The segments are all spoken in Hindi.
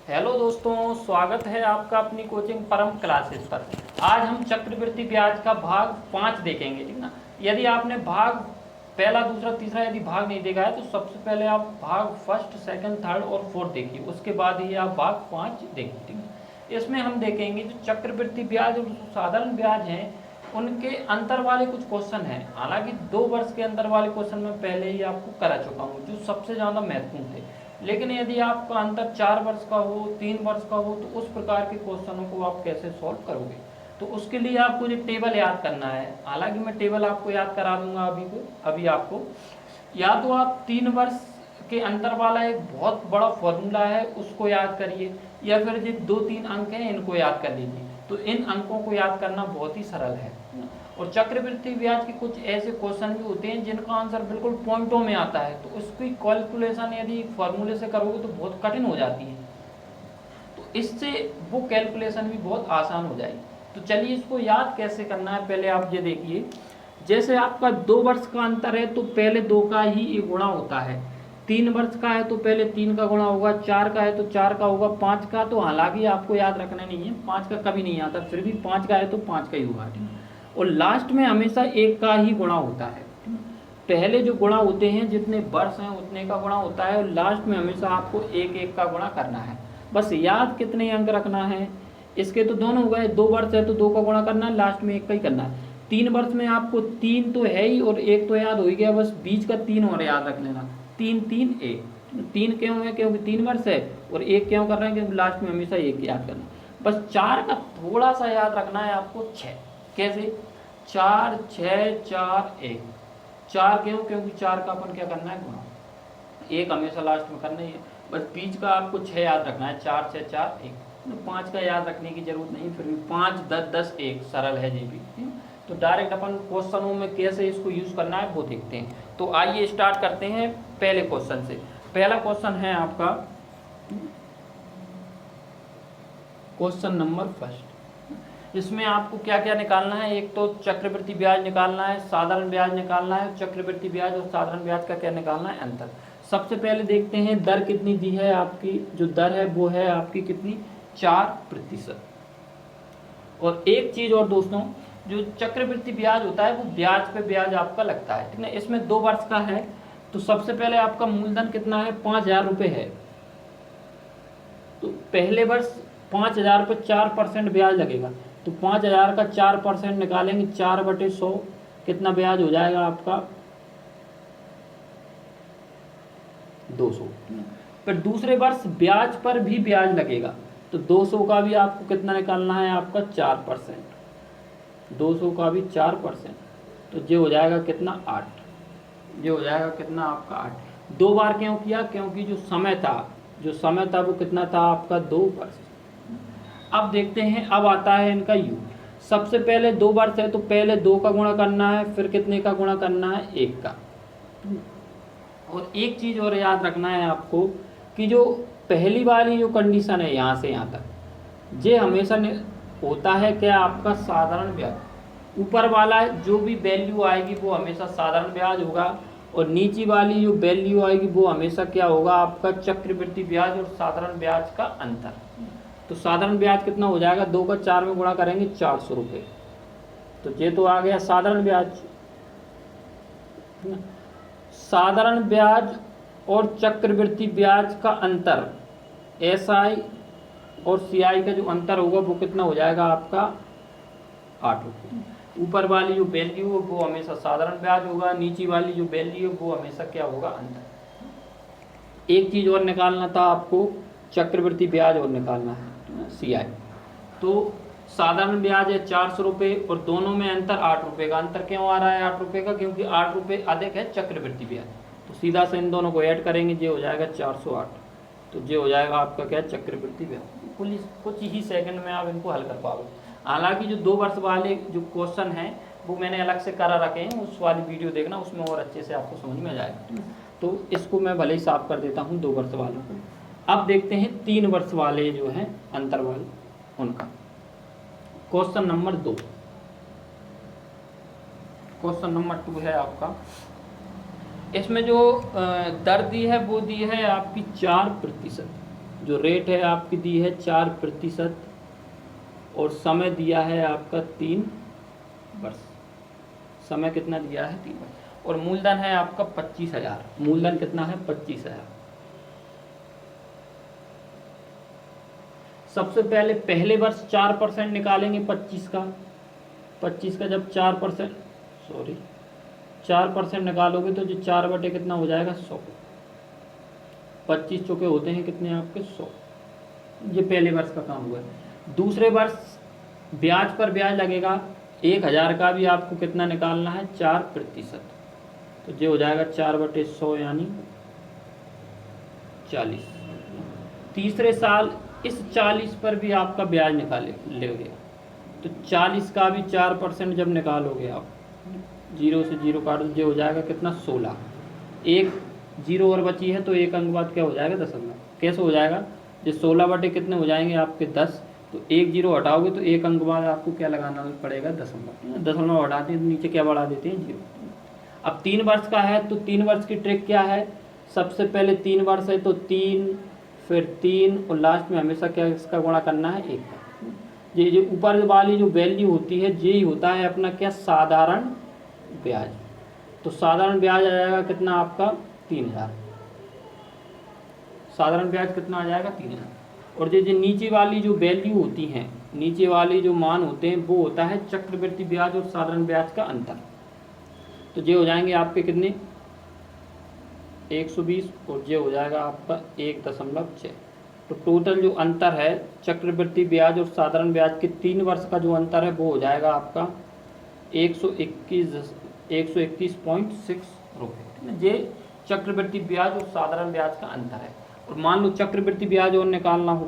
हेलो दोस्तों, स्वागत है आपका अपनी कोचिंग परम क्लासेस पर। आज हम चक्रवृद्धि ब्याज का भाग 5 देखेंगे, ठीक ना। यदि आपने भाग पहला, दूसरा, तीसरा यदि भाग नहीं देखा है तो सबसे पहले आप भाग फर्स्ट, सेकंड, थर्ड और फोर्थ देखिए, उसके बाद ही आप भाग 5 देखिए, ठीक है। इसमें हम देखेंगे जो चक्रवृद्धि ब्याज और साधारण ब्याज हैं उनके अंतर वाले कुछ क्वेश्चन हैं। हालांकि 2 वर्ष के अंतर वाले क्वेश्चन मैं पहले ही आपको करा चुका हूँ जो सबसे ज़्यादा महत्वपूर्ण थे। लेकिन यदि आपका अंतर 4 वर्ष का हो, 3 वर्ष का हो, तो उस प्रकार के क्वेश्चनों को आप कैसे सॉल्व करोगे, तो उसके लिए आपको ये टेबल याद करना है। हालांकि मैं टेबल आपको याद करा दूंगा अभी आपको। या तो आप 3 वर्ष के अंतर वाला एक बहुत बड़ा फॉर्मूला है उसको याद करिए, या फिर जो 2-3 अंक हैं इनको याद कर लीजिए। तो इन अंकों को याद करना बहुत ही सरल है। और चक्रवृद्धि ब्याज के कुछ ऐसे क्वेश्चन भी होते हैं जिनका आंसर बिल्कुल पॉइंटों में आता है, तो उसकी कैलकुलेशन यदि फॉर्मूले से करोगे तो बहुत कठिन हो जाती है। तो इससे वो कैलकुलेशन भी बहुत आसान हो जाएगी। तो चलिए इसको याद कैसे करना है, पहले आप ये देखिए। जैसे आपका 2 वर्ष का अंतर है तो पहले 2 का ही गुणा होता है। 3 वर्ष का है तो पहले 3 का गुणा होगा, 4 का है तो 4 का होगा, 5 का तो हालांकि आपको याद रखना नहीं है, 5 का कभी नहीं आता, फिर भी 5 का है तो 5 का ही होगा, ठीक है। और लास्ट में हमेशा 1 का ही गुणा होता है। पहले जो गुणा होते हैं जितने वर्ष हैं उतने का गुणा होता है, और लास्ट में हमेशा आपको 1-1 का गुणा करना है। बस याद कितने अंक रखना है, इसके तो दोनों हो गए। 2 वर्ष है तो 2 का गुणा करना है, लास्ट में 1 का ही करना है। 3 वर्ष में आपको 3 तो है ही और 1 तो याद हो ही गया, बस बीच का 3 और याद रख लेना। 3-3-1, 3 क्यों है, क्योंकि 3 वर्ष है, और 1 क्यों कर रहे हैं, क्योंकि लास्ट में हमेशा 1 याद करना। बस 4 का थोड़ा सा याद रखना है आपको, 6 कैसे, 4-6-4-1, 4 क्यों, क्योंकि 4 का अपन क्या करना है, गुणा। 1 हमेशा लास्ट में करना ही है। बस बीच का आपको 6 याद रखना है, 4-6-4-1। 5 का याद रखने की जरूरत नहीं, फिर भी 5-10-10-1 सरल है जी भी। तो डायरेक्ट अपन क्वेश्चनों में कैसे इसको यूज करना है वो देखते हैं। तो आइए स्टार्ट करते हैं पहले क्वेश्चन से। पहला क्वेश्चन है आपका क्वेश्चन नंबर फर्स्ट। इसमें आपको क्या क्या निकालना है, एक तो चक्रवृद्धि ब्याज निकालना है, साधारण ब्याज निकालना है। चक्रवृद्धि ब्याज और साधारण ब्याज का क्या निकालना है, अंतर। सबसे पहले देखते हैं दर कितनी दी है आपकी। जो दर है वो है आपकी कितनी, 4%। और एक चीज और दोस्तों, जो चक्रवृद्धि ब्याज होता है वो ब्याज पे ब्याज आपका लगता है, ठीक है। इसमें 2 वर्ष का है तो सबसे पहले आपका मूलधन कितना है, 5000 रुपये है। तो पहले वर्ष 5000 पर 4% ब्याज लगेगा, तो 5000 का 4% निकालेंगे, 4/100 कितना ब्याज हो जाएगा आपका, 200। फिर दूसरे वर्ष ब्याज पर भी ब्याज लगेगा, तो 200 का भी आपको कितना निकालना है, आपका 4%। 200 का भी 4%, तो ये हो जाएगा कितना, 8। ये हो जाएगा कितना आपका, 8। 2 बार क्यों किया, क्योंकि जो समय था वो कितना था आपका, 2%। अब देखते हैं, अब आता है इनका योग। सबसे पहले 2 वर्ष है तो पहले 2 का गुणा करना है, फिर कितने का गुणा करना है, 1 का। और एक चीज और याद रखना है आपको कि जो पहली वाली जो कंडीशन है यहाँ से यहाँ तक, ये हमेशा होता है क्या, आपका साधारण ब्याज। ऊपर वाला जो भी वैल्यू आएगी वो हमेशा साधारण ब्याज होगा, और नीचे वाली जो वैल्यू आएगी वो हमेशा क्या होगा, आपका चक्रवृद्धि ब्याज और साधारण ब्याज का अंतर। तो साधारण ब्याज कितना हो जाएगा, 2 का 4 में गुणा करेंगे, 400 रुपये। तो ये तो आ गया साधारण ब्याज। साधारण ब्याज और चक्रवृद्धि ब्याज का अंतर, SI और CI का जो अंतर होगा वो कितना हो जाएगा आपका, 8 रुपये। ऊपर वाली जो वैल्यू है वो हमेशा साधारण ब्याज होगा, नीचे वाली जो वैल्यू है वो हमेशा क्या होगा, अंतर। एक चीज और निकालना था आपको, चक्रवृद्धि ब्याज और निकालना है, CI। तो साधारण ब्याज है 400 रुपये और दोनों में अंतर 8 रुपये का। अंतर क्यों आ रहा है 8 रुपये का, क्योंकि 8 रुपये अधिक है चक्रवृद्धि ब्याज। तो सीधा से इन दोनों को ऐड करेंगे, ये हो जाएगा 408। तो ये हो जाएगा आपका क्या, चक्रवृद्धि ब्याज। कुछ ही सेकंड में आप इनको हल कर पाओगे। हालांकि जो 2 वर्ष वाले जो क्वेश्चन हैं वो मैंने अलग से करा रखे हैं, उस वाली वीडियो देखना, उसमें और अच्छे से आपको समझ में आ जाएगा। तो इसको मैं भले ही साफ कर देता हूँ 2 वर्ष वालों को। अब देखते हैं 3 वर्ष वाले जो हैं अंतर वाले, उनका क्वेश्चन नंबर 2। क्वेश्चन नंबर 2 है आपका। इसमें जो दर दी है वो दी है आपकी 4%। जो रेट है आपकी दी है 4% और समय दिया है आपका 3 वर्ष। समय कितना दिया है? 3 वर्ष। और मूलधन है आपका 25,000। मूलधन कितना है? 25,000। सबसे पहले पहले वर्ष 4% निकालेंगे 25 का। 25 का जब 4% निकालोगे तो जो 4 बटे कितना हो जाएगा? 100। 25 चौके होते हैं कितने आपके? 100। ये पहले वर्ष का काम हुआ है। दूसरे वर्ष ब्याज पर ब्याज लगेगा। 1,000 का भी आपको कितना निकालना है? 4%। तो ये हो जाएगा 4/100 यानी 40। तीसरे साल इस 40 पर भी आपका ब्याज लेगे तो 40 का भी 4% जब निकालोगे आप, 0 से 0 काट दो, ये हो जाएगा कितना? 16। एक 0 और बची है तो एक अंक बाद क्या हो जाएगा? दशमलव। कैसे हो जाएगा? जो 16 बटे कितने हो जाएंगे आपके? 10। तो एक 0 हटाओगे तो एक अंक बाद आपको क्या लगाना पड़ेगा? दशमलव। दशमलव हटाते हैं तो नीचे क्या बढ़ा देते हैं? 0। अब 3 वर्ष का है तो 3 वर्ष की ट्रिक क्या है? सबसे पहले 3 वर्ष है तो 3, फिर 3 और लास्ट में हमेशा क्या इसका गुणा करना है? 1 का। ये जो ऊपर वाली जो वैल्यू होती है यही होता है अपना क्या? साधारण ब्याज। तो साधारण ब्याज आ जाएगा कितना आपका? 3,000। साधारण ब्याज कितना आ जाएगा? 3,000। और जो नीचे वाली जो वैल्यू होती हैं, नीचे वाली जो मान होते हैं वो होता है चक्रवृद्धि ब्याज और साधारण ब्याज का अंतर। तो ये हो जाएंगे आपके कितने? 120 और ये हो जाएगा आपका 1.6। तो टोटल जो अंतर है चक्रवृद्धि ब्याज और साधारण ब्याज के 3 वर्ष का जो अंतर है वो हो जाएगा आपका 121.6 रुपये। ये चक्रवृद्धि ब्याज और साधारण ब्याज का अंतर है। और मान लो चक्रवृद्धि ब्याज और निकालना हो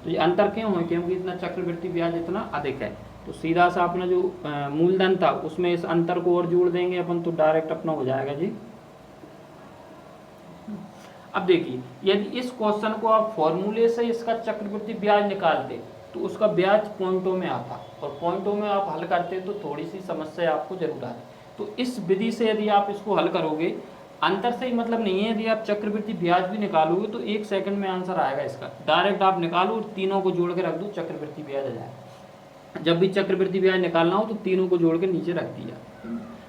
तो ये अंतर क्यों है? क्योंकि इतना चक्रवृद्धि ब्याज इतना अधिक है। तो सीधा सा अपना जो मूलधन था उसमें इस अंतर को और जोड़ देंगे अपन तो डायरेक्ट अपना हो जाएगा जी। अब देखिए, यदि इस क्वेश्चन को आप फॉर्मूले से इसका चक्रवृद्धि ब्याज निकालते तो उसका ब्याज पॉइंटों में आता, और पॉइंटों में आप हल करते तो थोड़ी सी समस्या आपको जरूर आती। तो इस विधि से यदि आप इसको हल करोगे, अंतर से ही मतलब नहीं है, यदि आप चक्रवृद्धि ब्याज भी निकालोगे तो 1 सेकंड में आंसर आएगा इसका। डायरेक्ट आप निकालो और तीनों को जोड़ के रख दो, चक्रवृद्धि ब्याज आ जाएगा। जब भी चक्रवृद्धि ब्याज निकालना हो तो तीनों को जोड़ के नीचे रख दिया।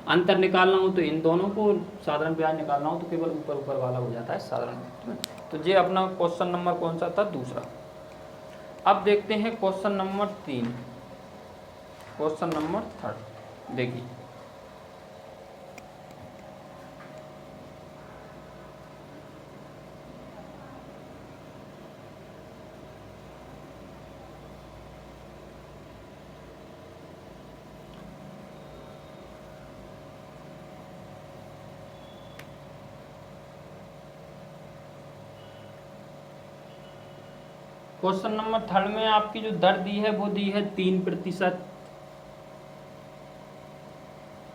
अंतर निकालना हो तो इन दोनों को, साधारण ब्याज निकालना हो तो केवल ऊपर ऊपर वाला हो जाता है साधारण। तो ये अपना क्वेश्चन नंबर कौन सा था? दूसरा। अब देखते हैं क्वेश्चन नंबर 3, क्वेश्चन नंबर 3। देखिए, क्वेश्चन नंबर 3 में आपकी जो दर दी है वो दी है 3%,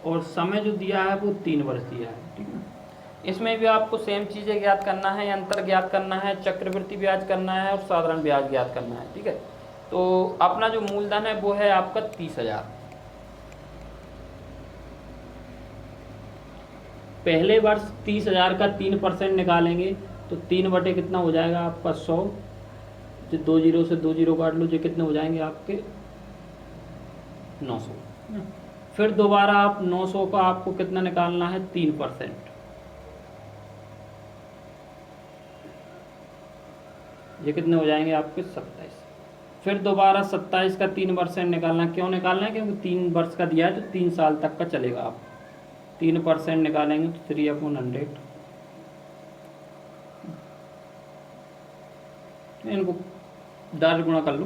और समय जो दिया है वो 3 वर्ष दिया है। ठीक है, इसमें भी आपको सेम चीज़ें ज्ञात करना है, अंतर ज्ञात करना है, चक्रवृद्धि ब्याज करना है और साधारण ब्याज ज्ञात करना है। ठीक है, तो अपना जो मूलधन है वो है आपका 30,000। पहले वर्ष 30,000 का 3% निकालेंगे तो 3 बटे कितना हो जाएगा आपका? 100। 2 0 से 2 0 काट लो, जो कितने हो जाएंगे आपके? 900। फिर दोबारा आप 900 का आपको कितना निकालना है? 3%। ये कितने हो जाएंगे आपके? 27। फिर दोबारा 27 का 3% निकालना। क्यों निकालना है? क्योंकि 3 वर्ष का दिया है तो 3 साल तक का चलेगा। आप 3% निकालेंगे तो 3/100। इनको डायरेक्ट गुणा कर लो।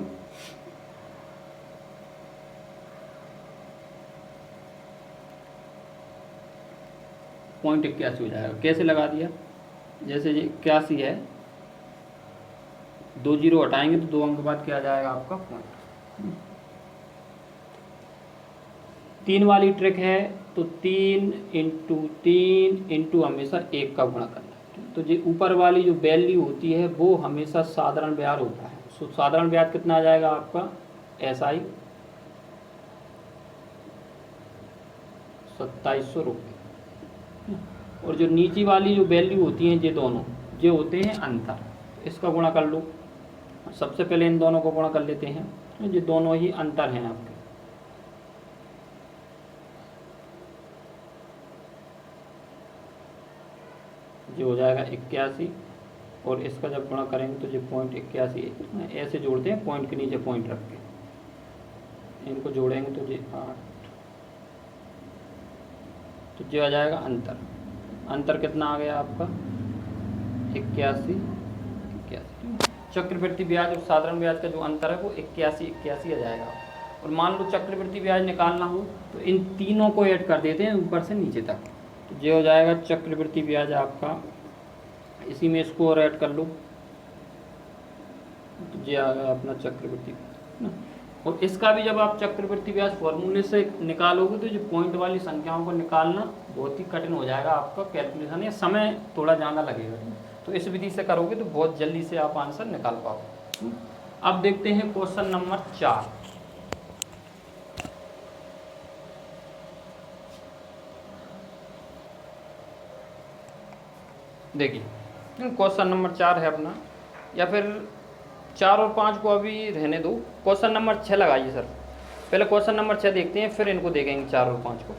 पॉइंट 81 हो जाएगा। कैसे लगा दिया? जैसे ये 81 है, 2 0 हटाएंगे तो 2 अंक बाद क्या आ जाएगा आपका? पॉइंट। 3 वाली ट्रिक है तो 3 × 3 × हमेशा 1 का गुणा करना। तो जो ऊपर वाली जो वैल्यू होती है वो हमेशा साधारण ब्याज होता है। तो साधारण ब्याज कितना आ जाएगा आपका? SI 2700 रुपये। और जो नीचे वाली जो वैल्यू होती हैं ये दोनों जो होते हैं अंतर। इसका गुणा कर लो। सबसे पहले इन दोनों को गुणा कर लेते हैं, ये दोनों ही अंतर हैं आपके। जो हो जाएगा 81, और इसका जब गुणा करेंगे तो ये 0.81 ऐसे जोड़ते हैं, पॉइंट के नीचे पॉइंट रख के इनको जोड़ेंगे तो ये 8, तो ये आ जाएगा अंतर। अंतर कितना आ गया आपका 81। चक्रवृद्धि ब्याज और साधारण ब्याज का जो अंतर है वो 81 आ जाएगा। और मान लो चक्रवृद्धि ब्याज निकालना हो तो इन तीनों को ऐड कर देते हैं ऊपर से नीचे तक, तो ये हो जाएगा चक्रवृद्धि ब्याज आपका, इसी में इसको और ऐड कर लो तो ये आ गया अपना चक्रवृद्धि ना। और इसका भी जब आप चक्रवृद्धि ब्याज फॉर्मूले से निकालोगे तो जो पॉइंट वाली संख्याओं को निकालना बहुत ही कठिन हो जाएगा आपका कैलकुलेशन, या समय थोड़ा ज़्यादा लगेगा। तो इस विधि से करोगे तो बहुत जल्दी से आप आंसर निकाल पाओगे। अब देखते हैं क्वेश्चन नंबर 4। देखिए क्वेश्चन नंबर 4 है अपना, या फिर 4 और 5 को अभी रहने दो, क्वेश्चन नंबर 6 लगाइए सर। पहले क्वेश्चन नंबर 6 देखते हैं, फिर इनको देखेंगे 4 और 5 को,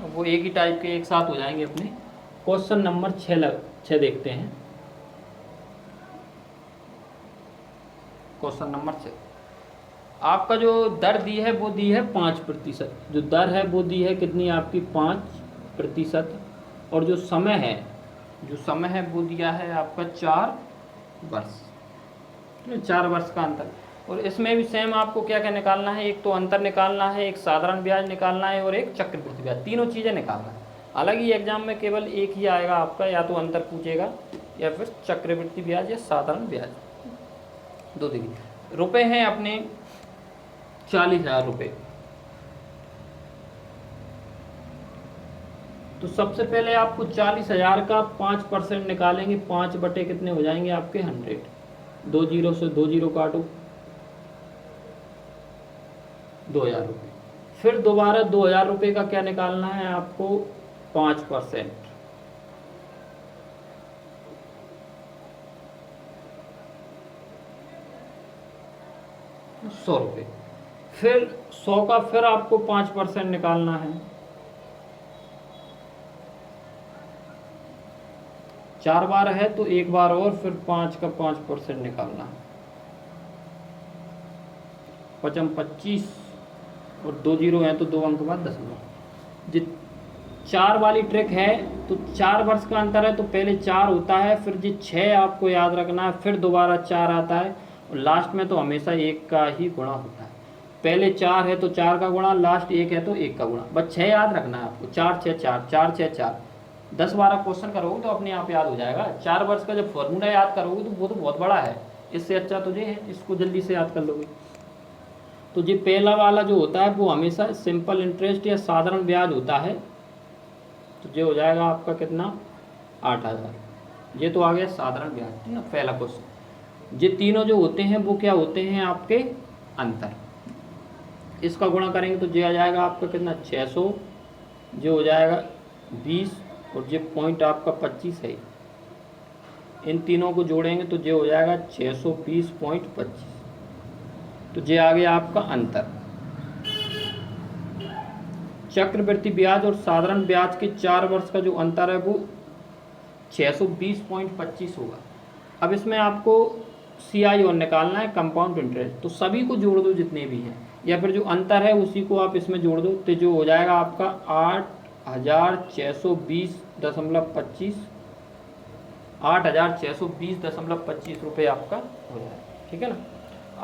वो एक ही टाइप के एक साथ हो जाएंगे अपने। क्वेश्चन नंबर 6 देखते हैं। क्वेश्चन नंबर 6, आपका जो दर दी है वो दी है 5%, जो दर है वो दी है कितनी आपकी 5%, और जो समय है वो दिया है आपका 4 वर्ष, 4 वर्ष का अंतर। और इसमें भी सेम आपको क्या क्या निकालना है, एक तो अंतर निकालना है, एक साधारण ब्याज निकालना है, और एक चक्रवृद्धि ब्याज, तीनों चीज़ें निकालना है। अलग ही एग्जाम में केवल एक ही आएगा आपका, या तो अंतर पूछेगा या फिर चक्रवृद्धि ब्याज या साधारण ब्याज। दो देखिए, रुपए हैं अपने 40,000 रुपये। तो सबसे पहले आपको 40,000 का 5% निकालेंगे, 5 बटे कितने हो जाएंगे आपके 100, 2 जीरो से 2 जीरो काटो, 2,000 रुपये। फिर दोबारा 2,000 रुपये का क्या निकालना है आपको 5%, 100 रुपये। फिर 100 का फिर आपको 5% निकालना है, 4 बार है तो एक बार और फिर 5 का 5% निकालना है, 5 25, और 2 जीरो हैं तो 2 अंक बाद दशमलव। जी 4 वाली ट्रिक है, तो 4 वर्ष का अंतर है तो पहले 4 होता है, फिर जी 6 आपको याद रखना है, फिर दोबारा 4 आता है, और लास्ट में तो हमेशा 1 का ही गुणा होता है। पहले 4 है तो 4 का गुणा, लास्ट 1 है तो 1 का गुणा, बस 6 याद रखना है आपको, 4 6 4, 4 6 4। 10-12 क्वेश्चन करोगे तो अपने आप याद हो जाएगा। 4 वर्ष का जब फॉर्मूला याद करोगे तो वो तो बहुत बड़ा है, इससे अच्छा तुझे है, इसको जल्दी से याद कर लोगे। तो ये पहला वाला जो होता है वो हमेशा सिंपल इंटरेस्ट या साधारण ब्याज होता है, तो ये हो जाएगा आपका कितना 8,000। ये तो आ गया साधारण ब्याज, ठीक ना, पहला क्वेश्चन। ये तीनों जो होते हैं वो क्या होते हैं आपके अंतर। इसका गुणा करेंगे तो ये आ जाएगा आपका कितना 600, जो हो जाएगा 20, और ये पॉइंट आपका 25 है। इन तीनों को जोड़ेंगे तो ये हो जाएगा 620.25, तो ये आ गया आपका अंतर। चक्रवृद्धि ब्याज और साधारण ब्याज के 4 वर्ष का जो अंतर है वो 620.25 होगा। अब इसमें आपको CI और निकालना है, कंपाउंड इंटरेस्ट, तो सभी को जोड़ दो जितने भी हैं, या फिर जो अंतर है उसी को आप इसमें जोड़ दो, तो जो हो जाएगा आपका 8,620.25, 8,620.25 रुपये आपका हो जाएगा, ठीक है ना,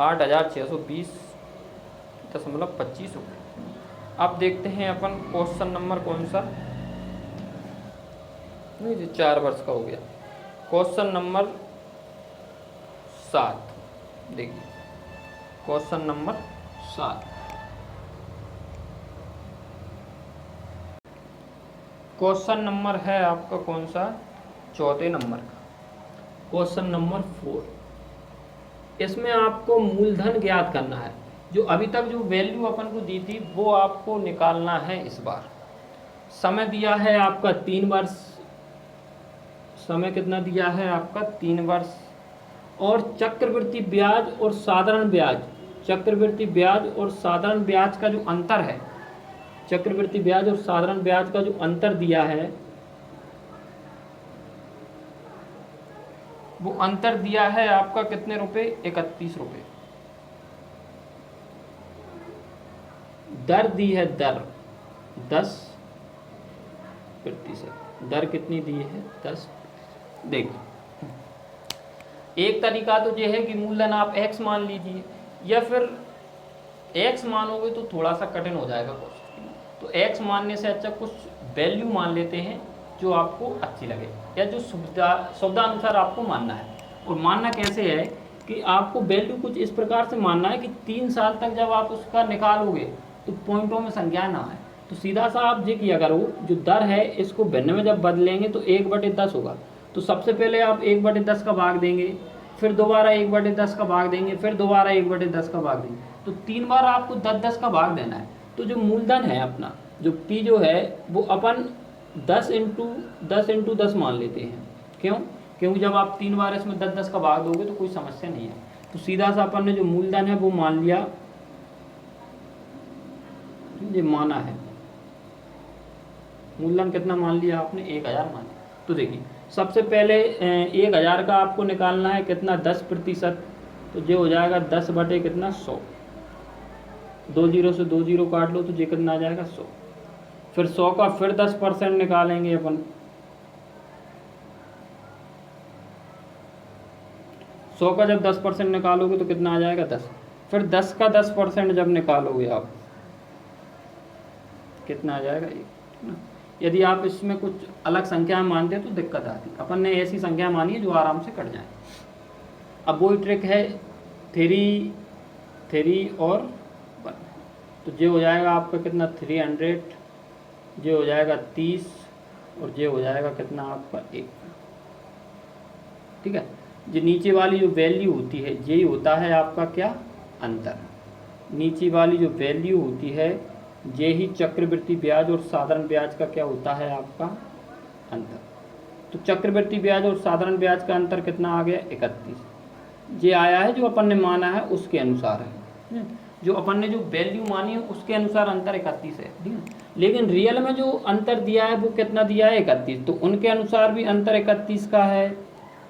8,620.25 रुपये। अब देखते हैं अपन क्वेश्चन नंबर कौन सा, नहीं जी 4 वर्ष का हो गया। क्वेश्चन नंबर 7 देखिए, क्वेश्चन नंबर 7, क्वेश्चन नंबर है आपका कौन सा, चौथे नंबर का, क्वेश्चन नंबर 4। इसमें आपको मूलधन ज्ञात करना है, जो अभी तक जो वैल्यू अपन को दी थी वो आपको निकालना है इस बार। समय दिया है आपका 3 वर्ष, समय कितना दिया है आपका 3 वर्ष, और चक्रवृद्धि ब्याज और साधारण ब्याज, चक्रवृद्धि ब्याज और साधारण ब्याज का जो अंतर है, चक्रवृद्धि ब्याज और साधारण ब्याज का जो अंतर दिया है, वो अंतर दिया है आपका कितने रुपए, 31 रुपए। दर दी है, दर 10%, दर कितनी दी है, 10। देखिए एक तरीका तो ये है कि मूलधन आप x मान लीजिए, या फिर x मानोगे तो थोड़ा सा कठिन हो जाएगा क्वेश्चन, तो x मानने से अच्छा कुछ वैल्यू मान लेते हैं जो आपको अच्छी लगे, या जो सुविधानुसार आपको मानना है। और मानना कैसे है कि आपको वैल्यू कुछ इस प्रकार से मानना है कि 3 साल तक जब आप उसका निकालोगे तो पॉइंटों में संख्या ना आए। तो सीधा सा आप ये किया करो, जो दर है इसको भिन्न में जब बदलेंगे तो 1/10 होगा। तो सबसे पहले आप 1/10 का भाग देंगे, फिर दोबारा 1/10 का भाग देंगे, फिर दोबारा 1/10 का भाग देंगे, तो 3 बार आपको 10-10 का भाग देना है। तो जो मूलधन है अपना, जो P जो है वो अपन 10 × 10 मान लेते हैं। क्यों? क्योंकि जब आप 3 बार इसमें 10-10 का भाग दोगे तो कोई समस्या नहीं है। तो सीधा सा अपन ने जो मूलधन है वो मान लिया, ये माना है मूलधन कितना मान लिया आपने, 1000 मान लिया। तो देखिए सबसे पहले 1000 का आपको निकालना है कितना, 10%। तो ये हो जाएगा 10 बटे कितना, 100। 2 0 से 2 0 काट लो तो ये कितना आ जाएगा, 100। फिर 100 का फिर 10% निकालेंगे अपन, 100 का जब 10% निकालोगे तो कितना आ जाएगा, 10। फिर 10 का 10% जब निकालोगे आप कितना आ जाएगा, 1। यदि आप इसमें कुछ अलग संख्या मानते हैं तो दिक्कत आती है। अपन ने ऐसी संख्या मानी है जो आराम से कट जाए। अब वही ट्रिक है 3 और 1, तो ये हो जाएगा आपका कितना, 300, ये हो जाएगा 30, और ये हो जाएगा कितना आपका 1। ठीक है, ये नीचे वाली जो वैल्यू होती है यही होता है आपका क्या, अंतर। नीचे वाली जो वैल्यू होती है ये ही चक्रवृद्धि ब्याज और साधारण ब्याज का क्या होता है, आपका अंतर। तो चक्रवृद्धि ब्याज और साधारण ब्याज का अंतर कितना आ गया, 31। ये आया है जो अपन ने माना है उसके अनुसार है, जो अपन ने जो वैल्यू मानी है उसके अनुसार अंतर 31 है। ठीक है, लेकिन रियल में जो अंतर दिया है वो कितना दिया है, 31। तो उनके अनुसार भी अंतर 31 का है,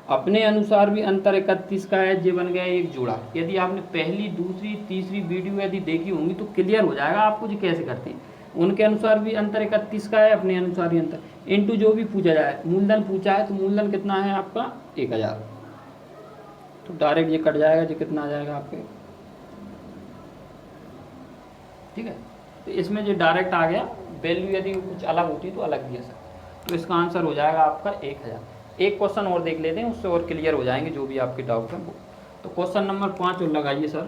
अपने अनुसार भी अंतर 31 का है। ये बन गया एक जोड़ा। यदि आपने पहली, दूसरी, तीसरी वीडियो यदि देखी होंगी तो क्लियर हो जाएगा आपको जी कैसे करते हैं। उनके अनुसार भी अंतर 31 का है, अपने अनुसार ही अंतर, इनटू जो भी पूछा जाए। मूलधन पूछा है तो मूलधन कितना है आपका, 1000। तो डायरेक्ट ये कट जाएगा, जी कितना आ जाएगा आपके। ठीक है, तो इसमें जो डायरेक्ट आ गया, वैल्यू यदि कुछ अलग होती तो अलग दिया सकते। तो इसका आंसर हो जाएगा आपका 1000। एक क्वेश्चन और देख लेते हैं, उससे और क्लियर हो जाएंगे जो भी आपके डाउट हैं वो। तो क्वेश्चन नंबर 5 और लगाइए सर,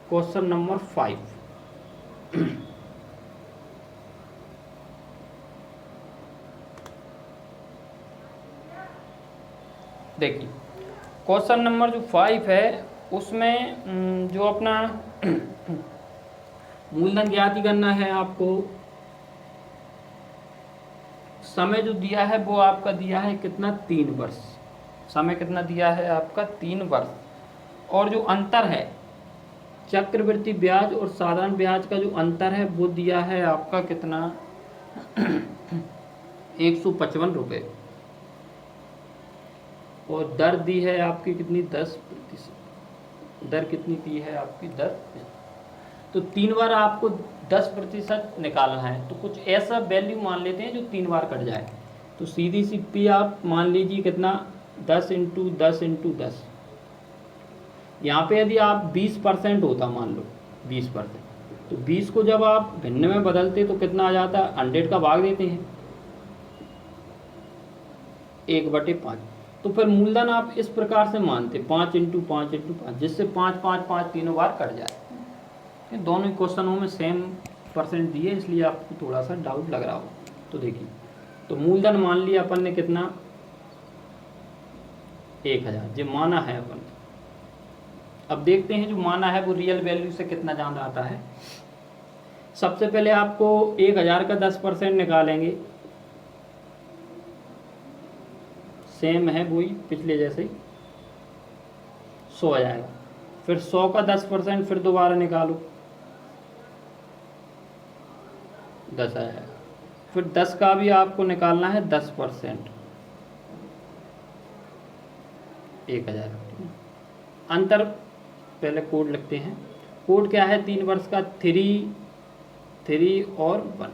क्वेश्चन नंबर 5। देखिए क्वेश्चन नंबर जो 5 है उसमें जो अपना मूलधन ज्ञात करना है आपको। समय जो दिया है वो आपका दिया है कितना, 3 वर्ष। समय कितना दिया है आपका, 3 वर्ष। और जो अंतर है चक्रवृद्धि ब्याज और साधारण ब्याज का जो अंतर है वो दिया है आपका कितना 155 रुपये। और दर दी है आपकी कितनी, 10%। दर कितनी दी है आपकी, दर। तो 3 बार आपको 10% निकालना है, तो कुछ ऐसा वैल्यू मान लेते हैं जो 3 बार कट जाए। तो सीधी सी पी आप मान लीजिए कितना, 10 × 10 × 10। यहाँ पे यदि आप 20% होता, मान लो 20%, तो 20 को जब आप भिन्न में बदलते तो कितना आ जाता है, 100 का भाग देते हैं 1/5। तो फिर मूलधन आप इस प्रकार से मानते 5 × 5 × 5, जिससे 5 5 5 तीनों बार कट जाए। दोनों ही क्वेश्चनों में सेम परसेंट दिए, इसलिए आपको थोड़ा सा डाउट लग रहा हो। तो देखिए, तो मूलधन मान लिया अपन ने कितना, 1000, जो माना है अपन। अब देखते हैं जो माना है वो रियल वैल्यू से कितना ज़्यादा आता है। सबसे पहले आपको 1000 का 10% निकालेंगे, सेम है वही पिछले जैसे ही। 100 आ जाएगा। फिर 100 का 10% फिर दोबारा निकालो, 10 आ जाएगा। फिर 10 का भी आपको निकालना है 10%, 1 आ जाएगा। ठीक है, अंतर पहले कोड लिखते हैं। कोड क्या है 3 वर्ष का, 3 और 1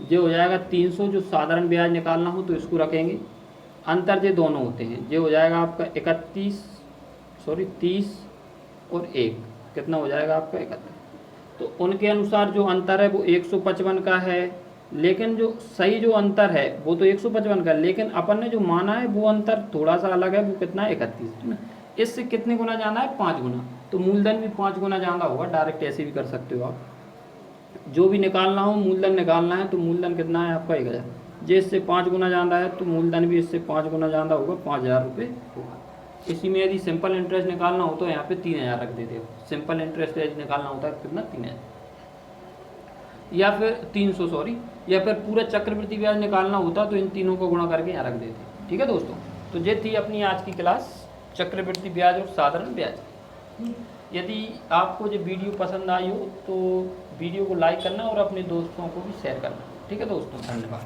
जो हो जाएगा 300। जो साधारण ब्याज निकालना हो तो इसको रखेंगे, अंतर जो दोनों होते हैं जो हो जाएगा आपका 30 और 1 कितना हो जाएगा आपका 31। तो उनके अनुसार जो अंतर है वो 155 का है, लेकिन जो सही जो अंतर है वो तो 155 का है, लेकिन अपन ने जो माना है वो अंतर थोड़ा सा अलग है, वो कितना है 31। इससे कितने गुना जाना है 5 गुना, तो मूलधन भी 5 गुना ज़्यादा होगा। डायरेक्ट ऐसे भी कर सकते हो आप, जो भी निकालना हो मूलधन निकालना है तो मूलधन कितना है आपका 1000। जो इससे 5 गुना ज़्यादा है तो मूलधन भी इससे 5 गुना ज़्यादा होगा, 5000 रुपये होगा। इसी में यदि सिंपल इंटरेस्ट निकालना हो तो यहाँ पे 3000 रख देते हो। सिंपल इंटरेस्ट यदि निकालना होता है कितना 3000 या फिर 300 सॉरी, या फिर पूरा चक्रवृद्धि ब्याज निकालना होता तो इन तीनों को गुणा करके यहाँ रख देते। ठीक है दोस्तों, तो ये थी अपनी आज की क्लास चक्रवृद्धि ब्याज और साधारण ब्याज। यदि आपको जो वीडियो पसंद आई हो तो वीडियो को लाइक करना और अपने दोस्तों को भी शेयर करना। ठीक है दोस्तों, धन्यवाद।